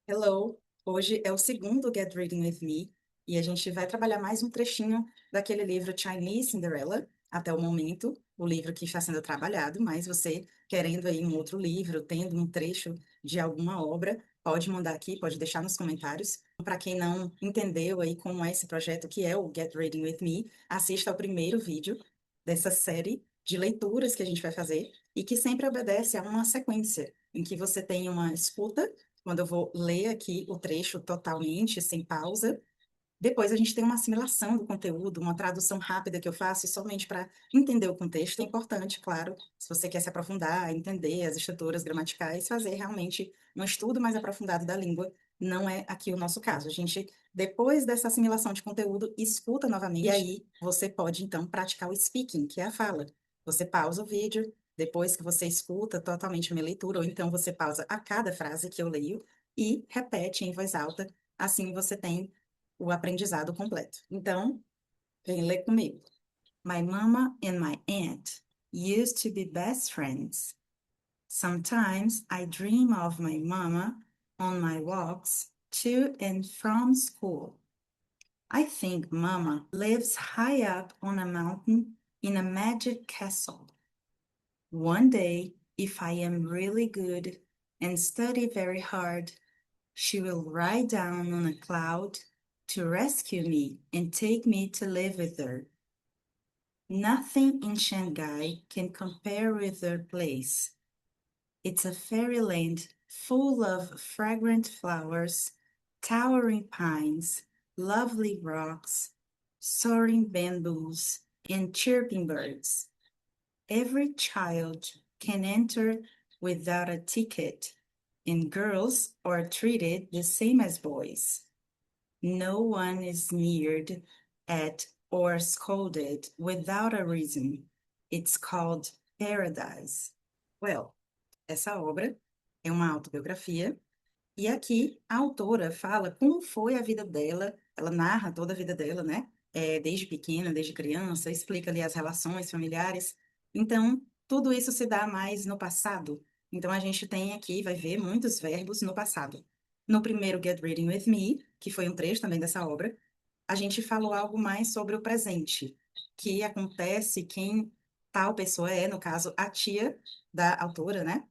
Hello! Hoje é o segundo Get Reading With Me e a gente vai trabalhar mais um trechinho daquele livro Chinese Cinderella, até o momento, o livro que está sendo trabalhado, mas você querendo aí um outro livro, tendo um trecho de alguma obra, pode mandar aqui, pode deixar nos comentários. Para quem não entendeu aí como é esse projeto, que é o Get Reading With Me, assista ao primeiro vídeo dessa série de leituras que a gente vai fazer e que sempre obedece a uma sequência, em que você tem uma escuta quando eu vou ler aqui o trecho totalmente, sem pausa. Depois a gente tem uma assimilação do conteúdo, uma tradução rápida que eu faço somente para entender o contexto. É importante, claro, se você quer se aprofundar, entender as estruturas gramaticais, fazer realmente um estudo mais aprofundado da língua. Não é aqui o nosso caso. A gente, depois dessa assimilação de conteúdo, escuta novamente, e aí você pode, então, praticar o speaking, que é a fala. Você pausa o vídeo, depois que você escuta totalmente a minha leitura, ou então você pausa a cada frase que eu leio e repete em voz alta. Assim você tem o aprendizado completo. Então, vem ler comigo. My mama and my aunt used to be best friends. Sometimes I dream of my mama on my walks to and from school. I think mama lives high up on a mountain in a magic castle. One day, if I am really good and study very hard, she will ride down on a cloud to rescue me and take me to live with her. Nothing in Shanghai can compare with her place. It's a fairyland full of fragrant flowers, towering pines, lovely rocks, soaring bamboos, and chirping birds. Every child can enter without a ticket, and girls are treated the same as boys. No one is sneered at or scolded without a reason. It's called paradise. Well, essa obra é uma autobiografia e aqui a autora fala como foi a vida dela, ela narra toda a vida dela, né? Desde pequena, desde criança, explica ali as relações familiares. Então, tudo isso se dá mais no passado. Então, a gente tem aqui, vai ver muitos verbos no passado. No primeiro Get Reading With Me, que foi um trecho também dessa obra, a gente falou algo mais sobre o presente, que acontece quem tal pessoa é, no caso, a tia da autora, né?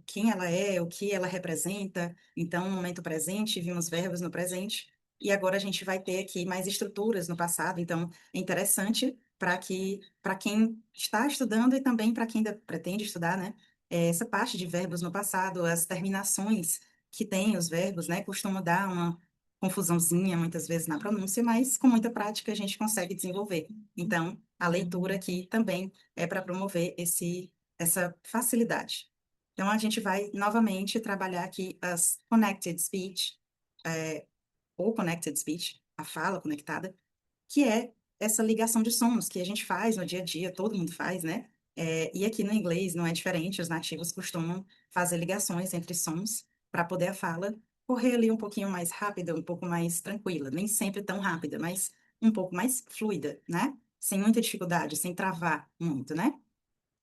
Quem ela é, o que ela representa. Então, no momento presente, vimos verbos no presente, e agora a gente vai ter aqui mais estruturas no passado. Então, é interessante para quem está estudando e também para quem ainda pretende estudar, né? Essa parte de verbos no passado, as terminações que tem os verbos, né? Costumam dar uma confusãozinha muitas vezes na pronúncia, mas com muita prática a gente consegue desenvolver. Então, a leitura aqui também é para promover essa facilidade. Então, a gente vai novamente trabalhar aqui as connected speech, ou connected speech, a fala conectada, que é essa ligação de sons que a gente faz no dia a dia, todo mundo faz, né? E aqui no inglês não é diferente, os nativos costumam fazer ligações entre sons para poder a fala correr ali um pouquinho mais rápida, um pouco mais tranquila, nem sempre tão rápida, mas um pouco mais fluida, né? Sem muita dificuldade, sem travar muito, né?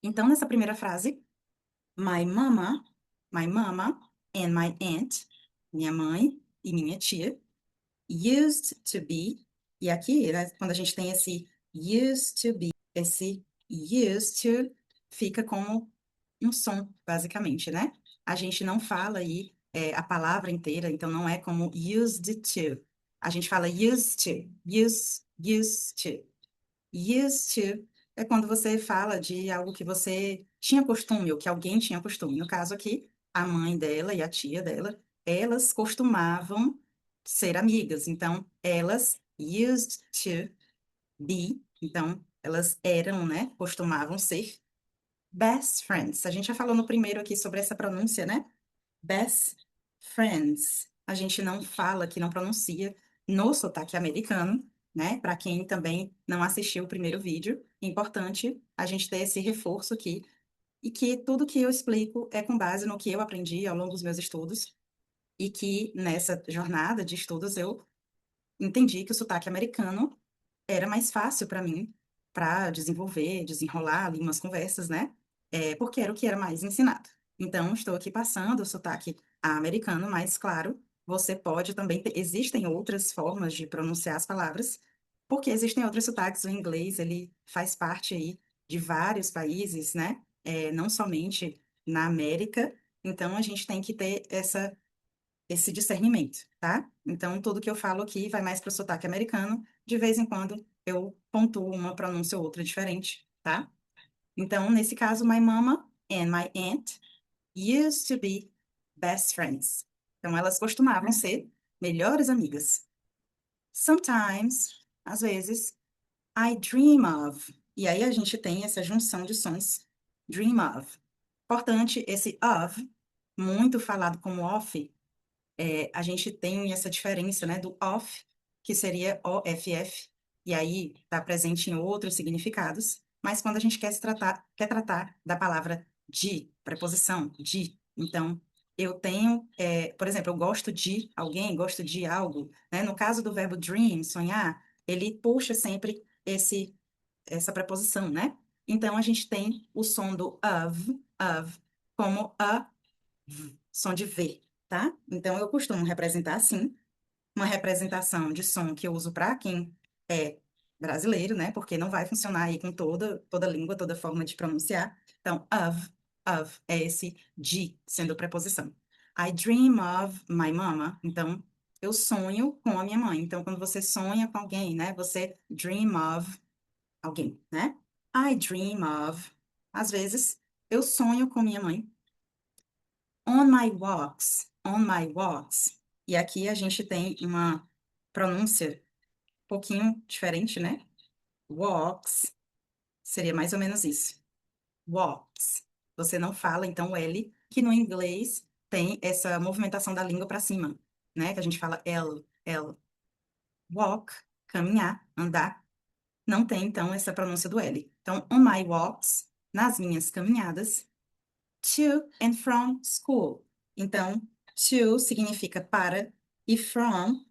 Então, nessa primeira frase, My mama, my mama and my aunt, minha mãe e minha tia, used to be, e aqui, né, quando a gente tem used to be, esse used to fica como um som, basicamente, né? A gente não fala aí a palavra inteira, então não é como used to. A gente fala used to, used to. Used to é quando você fala de algo que você tinha costume, ou que alguém tinha costume. No caso aqui, a mãe dela e a tia dela, elas costumavam ser amigas. Então, elas used to be, então, elas eram, né? Costumavam ser best friends. A gente já falou no primeiro aqui sobre essa pronúncia, né? Best friends. A gente não fala, que não pronuncia no sotaque americano, né? Para quem também não assistiu o primeiro vídeo, é importante a gente ter esse reforço aqui e que tudo que eu explico é com base no que eu aprendi ao longo dos meus estudos e que nessa jornada de estudos eu entendi que o sotaque americano era mais fácil para mim para desenvolver, desenrolar ali umas conversas, né? Porque era o que era mais ensinado. Então, estou aqui passando o sotaque americano, mas claro, você pode também existem outras formas de pronunciar as palavras, porque existem outros sotaques. O inglês, ele faz parte aí de vários países, né? Não somente na América. Então, a gente tem que ter esse discernimento, tá? Então, tudo que eu falo aqui vai mais para o sotaque americano. De vez em quando, eu pontuo uma pronúncia ou outra diferente, tá? Então, nesse caso, my mama and my aunt used to be best friends. Então, elas costumavam ser melhores amigas. Sometimes, às vezes, I dream of. E aí a gente tem essa junção de sons, dream of. Importante, esse of, muito falado como off, a gente tem essa diferença, né, do off, que seria OFF, e aí está presente em outros significados, mas quando a gente quer tratar da palavra de, preposição de, então, eu tenho, por exemplo, eu gosto de alguém, gosto de algo, né? No caso do verbo dream, sonhar, ele puxa sempre essa preposição, né? Então, a gente tem o som do of, como a som de V, tá? Então, eu costumo representar assim, uma representação de som que eu uso para quem é brasileiro, né? Porque não vai funcionar aí com toda língua, toda forma de pronunciar. Então, of é esse de sendo preposição. I dream of my mama. Então, eu sonho com a minha mãe. Então, quando você sonha com alguém, né? Você dream of alguém, né? I dream of. Às vezes, eu sonho com minha mãe. On my walks, on my walks. E aqui a gente tem uma pronúncia um pouquinho diferente, né? Walks seria mais ou menos isso. Walks. Você não fala, então, o L, que no inglês tem essa movimentação da língua para cima, né? Que a gente fala L, L. Walk, caminhar, andar. Não tem, então, essa pronúncia do L. Então, on my walks, nas minhas caminhadas, to and from school. Então, to significa para e from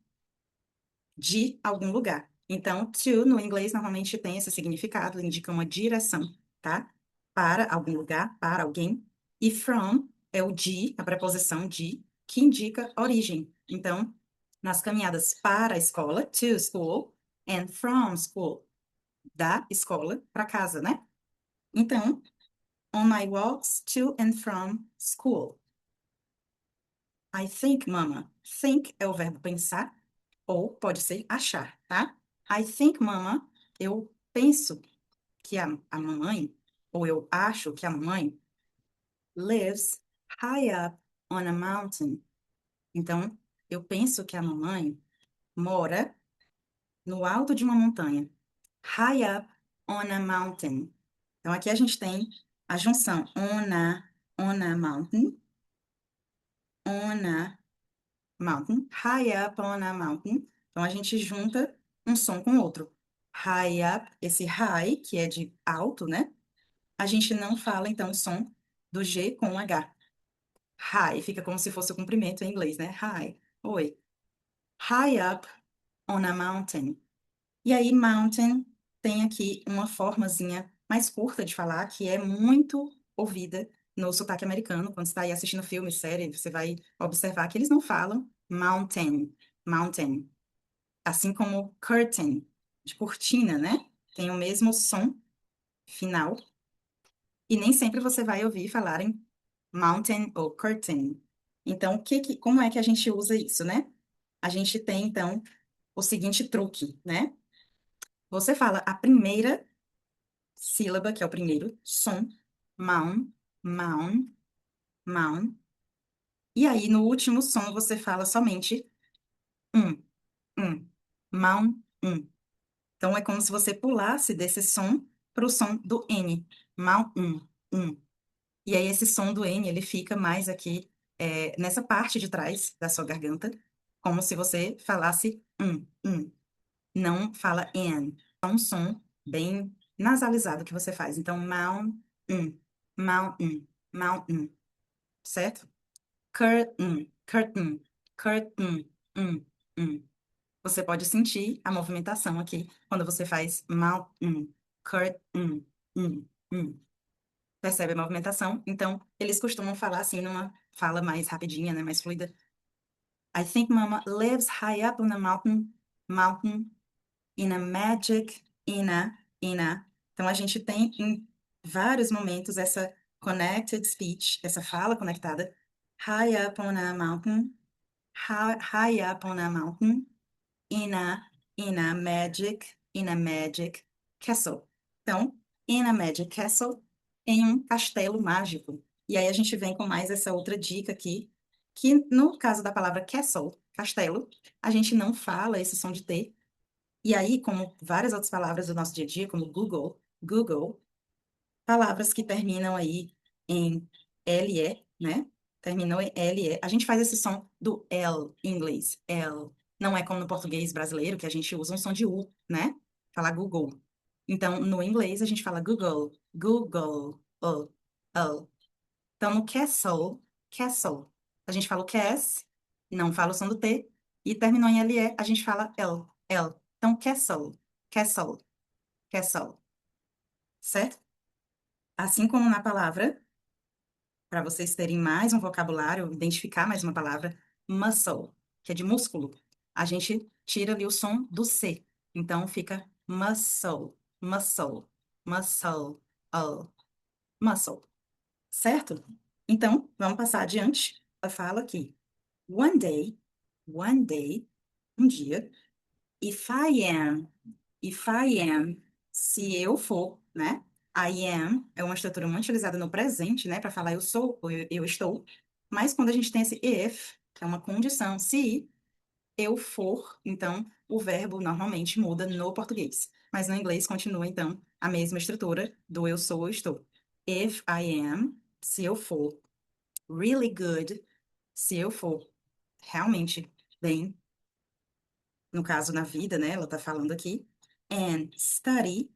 de algum lugar. Então, to no inglês normalmente tem esse significado, indica uma direção, tá? Para algum lugar, para alguém. E from é o de, a preposição de, que indica origem. Então, nas caminhadas para a escola, to school, and from school, da escola para casa, né? Então, on my walks to and from school. I think, mama. Think é o verbo pensar, ou pode ser achar, tá? I think, mama, eu penso que a mamãe, ou eu acho que a mamãe, lives high up on a mountain. Então, eu penso que a mamãe mora no alto de uma montanha. High up on a mountain. Então, aqui a gente tem a junção on a mountain, on a mountain, high up on a mountain. Então, a gente junta um som com outro. High up, esse high, que é de alto, né? A gente não fala, então, o som do G com um H. High, fica como se fosse o comprimento em inglês, né? High. Oi. High up on a mountain. E aí, mountain tem aqui uma formazinha mais curta de falar, que é muito ouvida no sotaque americano. Quando você está aí assistindo filme, série, você vai observar que eles não falam mountain, mountain. Assim como curtain, de cortina, né? Tem o mesmo som final. E nem sempre você vai ouvir falarem mountain ou curtain. Então, como é que a gente usa isso, né? A gente tem, então, o seguinte truque, né? Você fala a primeira sílaba, que é o primeiro som, mound, mound, mound. E aí, no último som, você fala somente um, mound, um. Então, é como se você pulasse desse som para o som do N, mound, um. E aí, esse som do N, ele fica mais aqui, nessa parte de trás da sua garganta, como se você falasse um. Não fala N. É um som bem nasalizado que você faz. Então, um, mountain, certo? Curtain, curtain, um. Você pode sentir a movimentação aqui quando você faz mountain, curtain, um. Percebe a movimentação? Então, eles costumam falar assim numa fala mais rapidinha, né, mais fluida. I think Mama lives high up on a mountain in a magic, in a. Então, a gente tem em vários momentos essa connected speech, essa fala conectada. High up on a mountain, high up on a mountain, in a, in a magic castle. Então, in a magic castle, em um castelo mágico. E aí a gente vem com mais essa outra dica aqui, que no caso da palavra castle, castelo, a gente não fala esse som de T. E aí, como várias outras palavras do nosso dia a dia, como Google, palavras que terminam aí em LE, né? Terminam em LE. A gente faz esse som do L em inglês. L. Não é como no português brasileiro, que a gente usa um som de U, né? Falar Google. Então, no inglês, a gente fala Google. Google. O. Então, no castle, a gente fala o cas, não fala o som do T, e terminou em LE, a gente fala L. Então, castle, certo? Assim como na palavra, para vocês terem mais um vocabulário, identificar mais uma palavra, muscle, que é de músculo. A gente tira ali o som do C. Então fica muscle, oh, muscle, certo? Então, vamos passar adiante. Ela fala aqui, one day, one day, um dia, if I am If I am, se eu for, né? I am é uma estrutura muito utilizada no presente, né? Para falar eu sou ou eu estou. Mas quando a gente tem esse if, que é uma condição, se eu for, então o verbo normalmente muda no português. Mas no inglês continua, então, a mesma estrutura do eu sou ou estou. If I am, se eu for. Really good, se eu for realmente bem, no caso na vida, né? Ela tá falando aqui. And study,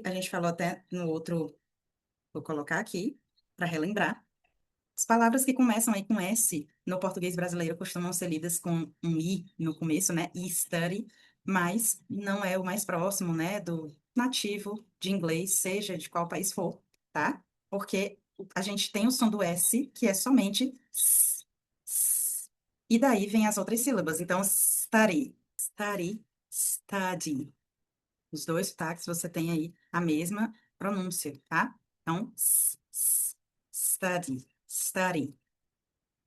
a gente falou até no outro, vou colocar aqui para relembrar. As palavras que começam aí com S no português brasileiro costumam ser lidas com um I no começo, né? E study, mas não é o mais próximo, né, do nativo de inglês, seja de qual país for, tá? Porque a gente tem o som do S, que é somente s, e daí vem as outras sílabas. Então, study. Os dois sotaques você tem aí a mesma pronúncia, tá? Então, study.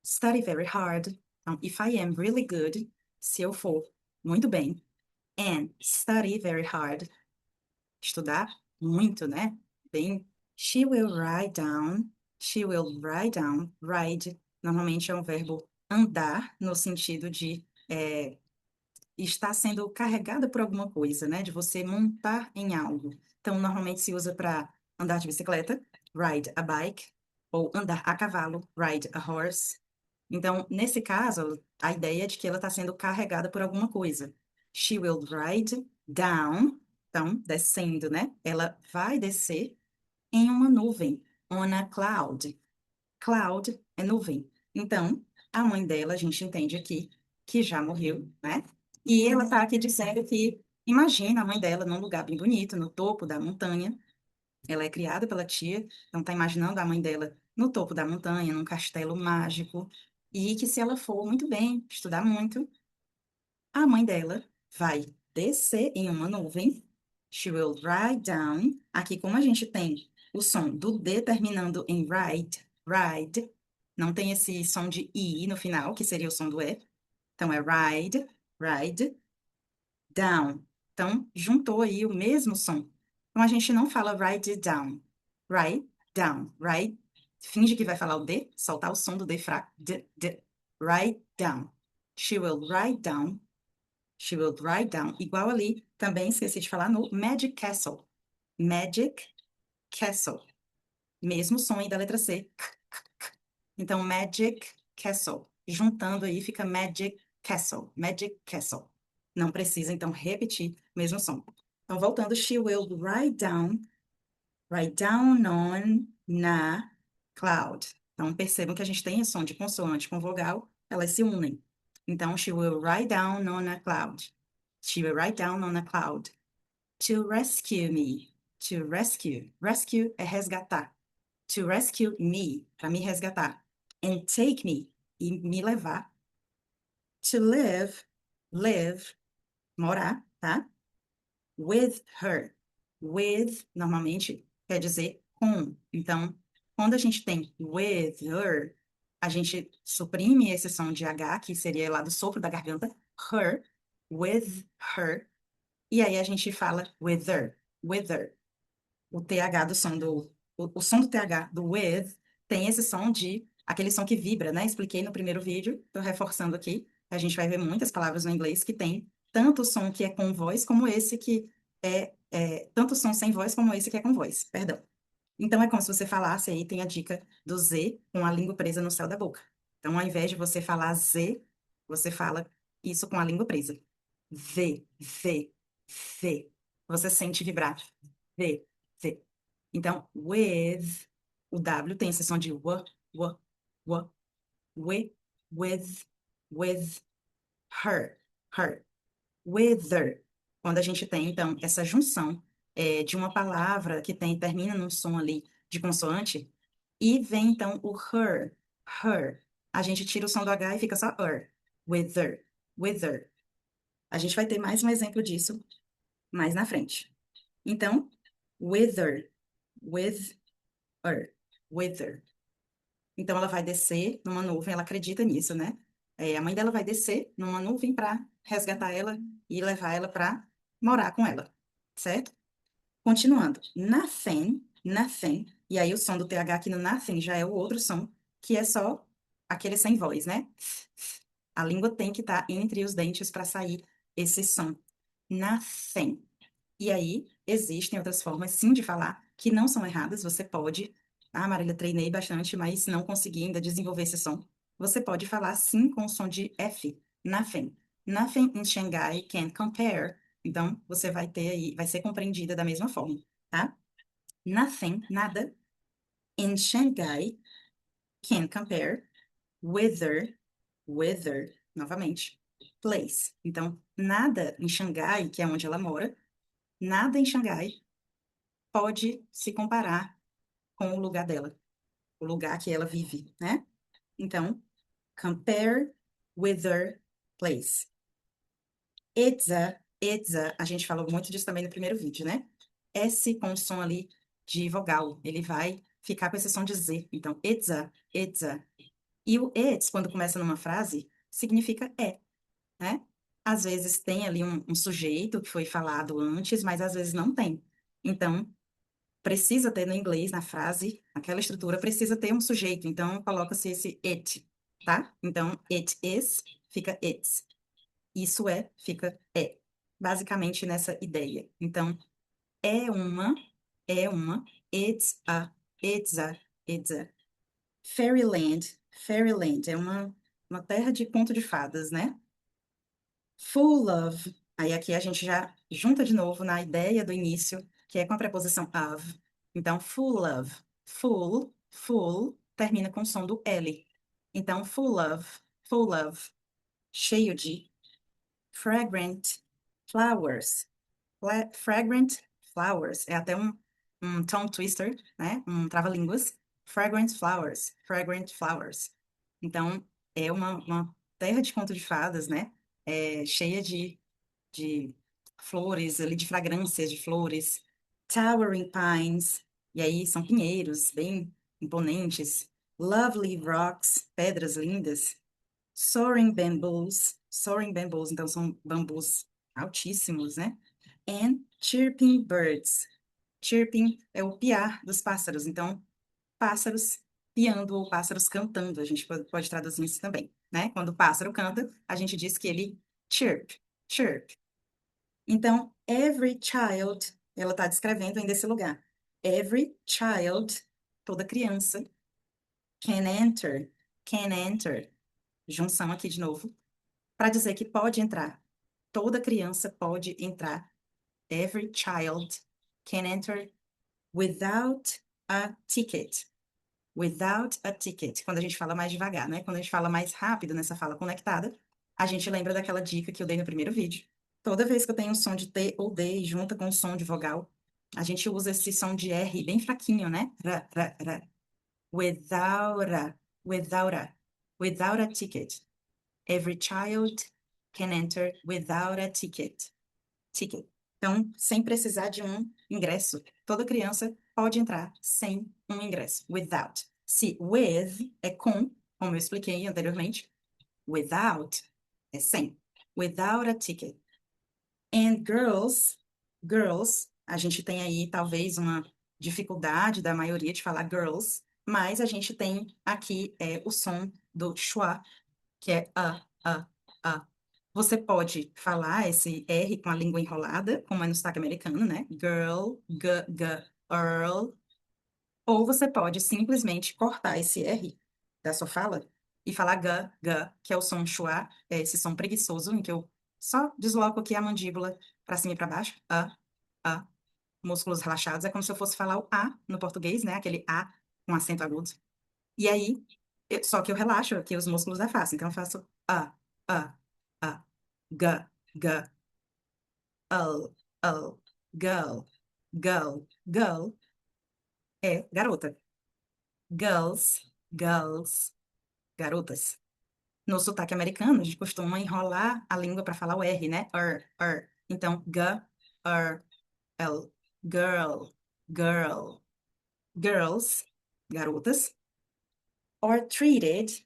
Study very hard. Então, if I am really good, se eu for muito bem. And study very hard. Estudar muito, né? Bem. She will write down. She will write down. Ride, normalmente é um verbo andar, no sentido de está sendo carregada por alguma coisa, né? De você montar em algo. Então, normalmente se usa para andar de bicicleta, ride a bike, ou andar a cavalo, ride a horse. Então, nesse caso, a ideia é de que ela está sendo carregada por alguma coisa. She will ride down, então, descendo, né? Ela vai descer em uma nuvem, on a cloud. Cloud é nuvem. Então, a mãe dela, a gente entende aqui, que já morreu, né? E ela tá aqui dizendo que imagina a mãe dela num lugar bem bonito, no topo da montanha. Ela é criada pela tia, então tá imaginando a mãe dela no topo da montanha, num castelo mágico. E que se ela for muito bem, estudar muito, a mãe dela vai descer em uma nuvem. She will ride down. Aqui, como a gente tem o som do D terminando em ride, não tem esse som de I no final, que seria o som do E. Então, é ride, down. Então, juntou aí o mesmo som. Então, a gente não fala ride down, ride. Finge que vai falar o D, soltar o som do D fraco. Ride down. She will ride down. She will write down. Igual ali, também esqueci de falar no Magic Castle. Magic Castle. Mesmo som aí da letra C. Então, Magic Castle. Juntando aí fica Magic Castle. Magic Castle. Não precisa, então, repetir o mesmo som. Então, voltando, she will write down on na cloud. Então, percebam que a gente tem o som de consoante com vogal, elas se unem. Então, she will write down on a cloud. She will write down on a cloud. To rescue me. To rescue. Rescue é resgatar. To rescue me, para me resgatar. And take me, e me levar. To live, live, morar, tá? With her. With, normalmente, quer dizer com. Então, quando a gente tem with her, a gente suprime esse som de H, que seria lá do sopro da garganta. Her, with her. E aí a gente fala with her, with her. O TH do som do... O som do TH do with tem esse som de... Aquele som que vibra, né? Expliquei no primeiro vídeo, tô reforçando aqui. A gente vai ver muitas palavras no inglês que tem tanto o som que é com voz, como esse que tanto o som sem voz, como esse que é com voz, perdão. Então, é como se você falasse, aí tem a dica do Z com a língua presa no céu da boca. Então, ao invés de você falar Z, você fala isso com a língua presa. V, V, V. Você sente vibrar. V, V. Então, with, o W tem esse som de w, w, w, with, her, her, with her. Quando a gente tem, então, essa junção de uma palavra que termina num som ali de consoante, e vem, então, o her, her. A gente tira o som do H e fica só her, with her, with her. A gente vai ter mais um exemplo disso mais na frente. Então, with her, with her, with her. Então, ela vai descer numa nuvem, ela acredita nisso, né? A mãe dela vai descer numa nuvem para resgatar ela e levar ela para morar com ela, certo? Continuando. Nothing, nothing. E aí, o som do TH aqui no nothing já é o outro som, que é só aquele sem voz, né? A língua tem que estar entre os dentes para sair esse som. Nothing. E aí, existem outras formas, sim, de falar, que não são erradas. Você pode... Ah, Marília, treinei bastante, mas não consegui ainda desenvolver esse som. Você pode falar, sim, com o som de F. Nothing. Nothing in Shanghai can compare. Então, você vai ter aí, vai ser compreendida da mesma forma, tá? Nothing, nada, in Shanghai can compare with her, novamente, place. Então, nada em Xangai, que é onde ela mora, nada em Xangai pode se comparar com o lugar dela, o lugar que ela vive, né? Então, compare with her place. A gente falou muito disso também no primeiro vídeo, né? S com o som ali de vogal, ele vai ficar com esse som de Z. Então, it's a. E o it's, quando começa numa frase, significa né? Às vezes tem ali um sujeito que foi falado antes, mas às vezes não tem. Então, precisa ter no inglês, na frase, aquela estrutura precisa ter um sujeito. Então, coloca-se esse it, tá? Então, it is, fica it's. Isso fica é. Basicamente nessa ideia. Então, é uma, é uma, it's a, it's a, it's a. Fairyland, fairyland é uma terra de conto de fadas, né? Full of. Aí aqui a gente já junta de novo na ideia do início, que é com a preposição of. Então, full of. Full, full, termina com o som do L. Então, full of, cheio de. Fragrant flowers. Fragrant flowers. É até um tongue twister, né? Um trava-línguas. Fragrant flowers. Fragrant flowers. Então, é uma terra de conto de fadas, né? Cheia de flores, ali, de fragrâncias de flores. Towering pines. E aí são pinheiros bem imponentes. Lovely rocks. Pedras lindas. Soaring bamboos, então são bambus altíssimos, né? And chirping birds. Chirping é o piar dos pássaros, então pássaros piando ou pássaros cantando, a gente pode traduzir isso também, né? Quando o pássaro canta, a gente diz que ele chirp. Então, every child, ela está descrevendo ainda esse lugar. Every child, toda criança, can enter, junção aqui de novo, para dizer que pode entrar. Toda criança pode entrar. Every child can enter without a ticket. Without a ticket. Quando a gente fala mais devagar, né? Quando a gente fala mais rápido nessa fala conectada, a gente lembra daquela dica que eu dei no primeiro vídeo. Toda vez que eu tenho um som de T ou D junta com um som de vogal, a gente usa esse som de R bem fraquinho, né? Ra, ra, ra. without a, without a ticket. Every child can enter without a ticket. Então, sem precisar de um ingresso. Toda criança pode entrar sem um ingresso. Without. Se with é com, como eu expliquei anteriormente, without é sem. Without a ticket. And girls, a gente tem aí talvez uma dificuldade da maioria de falar girls, mas a gente tem aqui o som do schwa, que é a. Você pode falar esse R com a língua enrolada, como é no sotaque americano, né? Girl, earl. Ou você pode simplesmente cortar esse R da sua fala e falar que é o som schwa, é esse som preguiçoso em que eu só desloco aqui a mandíbula para cima e para baixo. A. Músculos relaxados. É como se eu fosse falar o A no português, né? Aquele A com acento agudo. E aí, só que eu relaxo aqui os músculos da face. Então eu faço a, a, g, al, girl é garota. Girls, garotas. No sotaque americano, a gente costuma enrolar a língua para falar o R, né? Então, l, girl, girl, girls, garotas. Or treated.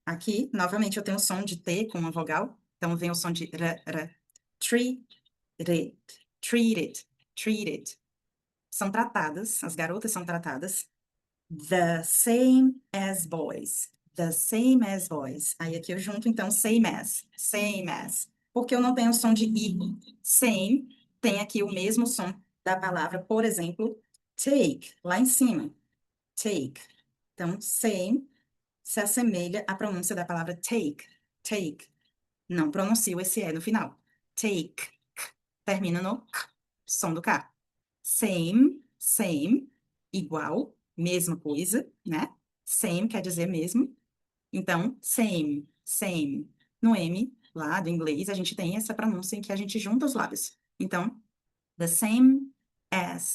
Aqui, novamente, eu tenho o som de T com uma vogal. Então, vem o som de r. Treated, treated. São tratadas, as garotas são tratadas the same as boys. The same as boys. Aí aqui eu junto, então, same as. Same as. Porque eu não tenho o som de I. Same tem aqui o mesmo som da palavra, por exemplo, take, lá em cima. Take. Então, same se assemelha à pronúncia da palavra take. Take. Não pronuncio esse E no final. Take. Termina no K, som do K. Same, igual, mesma coisa, né? Same quer dizer mesmo. Então, same. No M, lá do inglês, a gente tem essa pronúncia em que a gente junta os lábios. Então, the same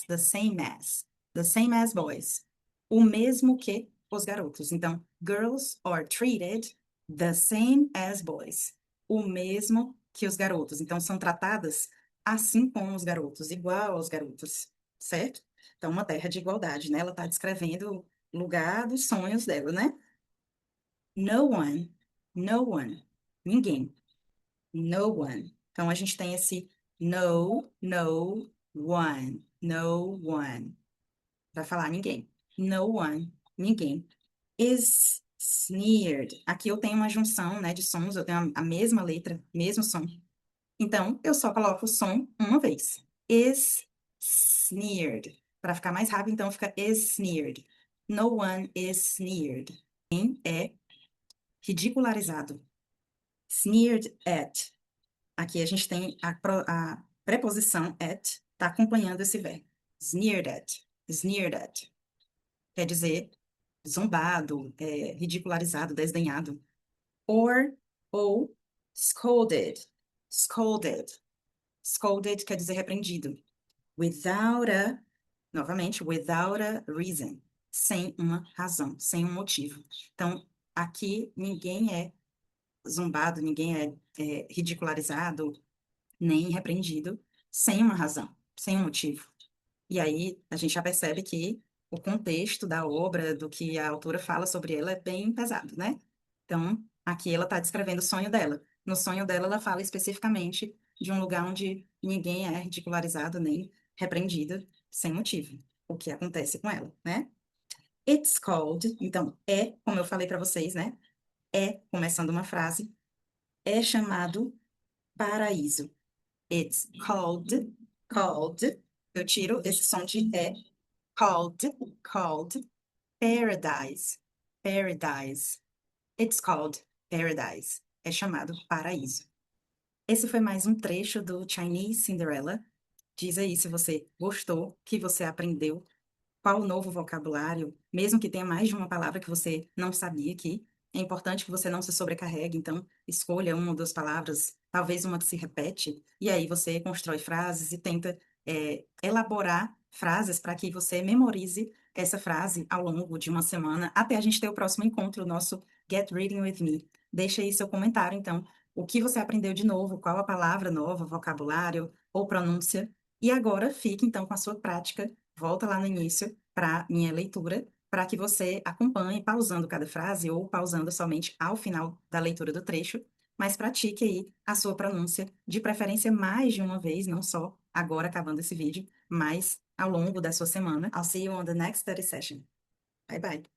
the same as boys. O mesmo que os garotos. Então, girls are treated the same as boys. O mesmo que os garotos. Então, são tratadas assim como os garotos, igual aos garotos, certo? Então, uma terra de igualdade, né? Ela está descrevendo o lugar dos sonhos dela, né? No one, ninguém. No one. Então, a gente tem esse no one. Para falar ninguém. No one, ninguém. Is sneered. Aqui eu tenho uma junção, né, de sons, eu tenho a mesma letra, mesmo som. Então, eu só coloco o som uma vez. Is sneered. Para ficar mais rápido, então fica is sneered. No one is sneered. Quem é ridicularizado? Sneered at. Aqui a gente tem a preposição at, está acompanhando esse verbo. Sneered at. Sneered at. Quer dizer zombado, ridicularizado, desdenhado. Ou scolded. Scolded. Scolded quer dizer repreendido. Without a, novamente, without a reason. Sem uma razão, sem um motivo. Então, aqui ninguém é zombado, ninguém é ridicularizado, nem repreendido sem uma razão, sem um motivo. E aí a gente já percebe que o contexto da obra, do que a autora fala sobre ela, é bem pesado, né? Então, aqui ela está descrevendo o sonho dela. No sonho dela, ela fala especificamente de um lugar onde ninguém é ridicularizado nem repreendido sem motivo. O que acontece com ela, né? It's called, então, como eu falei para vocês, né? Começando uma frase, é chamado paraíso. It's called. Eu tiro esse som de called, paradise. It's called paradise. É chamado paraíso. Esse foi mais um trecho do Chinese Cinderella. Diz aí se você gostou, que você aprendeu, qual o novo vocabulário, mesmo que tenha mais de uma palavra que você não sabia aqui. É importante que você não se sobrecarregue, então escolha uma ou duas palavras, talvez uma que se repete, e aí você constrói frases e tenta elaborar frases para que você memorize essa frase ao longo de uma semana, até a gente ter o próximo encontro, o nosso Get Reading with Me. Deixa aí seu comentário, então, o que você aprendeu de novo, qual a palavra nova, vocabulário ou pronúncia. E agora fique, então, com a sua prática. Volta lá no início para minha leitura, para que você acompanhe, pausando cada frase ou pausando somente ao final da leitura do trecho, mas pratique aí a sua pronúncia, de preferência mais de uma vez, não só agora acabando esse vídeo, mas ao longo da sua semana. I'll see you on the next study session. Bye bye.